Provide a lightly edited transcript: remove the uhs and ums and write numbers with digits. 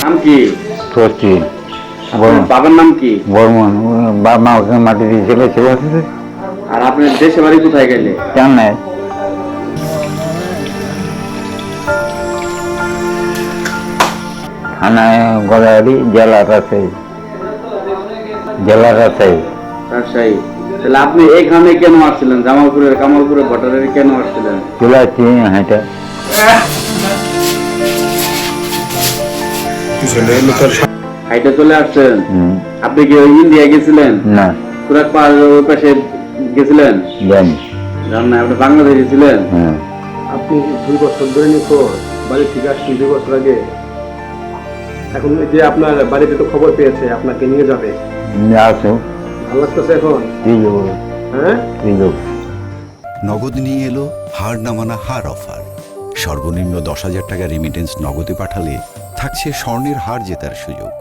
নাম কি? সচিন। বাবার নাম কি? বর্মন। বাবা মা ওখানে মাটি দিয়েছিল ছিল। আর আপনার দেশে বাড়ি কোথায় গেলে? চেন্নাই। থানায় গোদাগাড়ি, জেলা রাজশাহী। জেলা রাজশাহী। রাজশাহী। তাহলে আপনি এইখানে কেন আসছিলেন? জামালপুরের কামালপুরের ভোটারে কেন আসছিলেন? চলে আসছি হাইটা। হাইটে চলে আসছেন? আপনি কি ওই ইন্ডিয়া গেছিলেন? না, সুরাট পাহাড়ের ওই পাশে গেছিলেন? জানি। জান না, আপনি বাংলাদেশে ছিলেন? হ্যাঁ। আপনি 2 বছর ধরে নিখোঁজ, বাড়ি থেকে আসছেন 2 বছর আগে। এখন এই যে আপনার বাড়িতে তো খবর পেয়েছে আপনাকে নিয়ে যাবে, আসো। ভালো লাগতেছে এখন? ঠিক আছে। হ্যাঁ, ঠিক আছে। নগদ নিয়ে এলো হার নামানা হার অফার। সর্বনিম্ন 10,000 টাকা রেমিটেন্স নগদে পাঠালে থাকছে স্বর্ণের হার জেতার সুযোগ।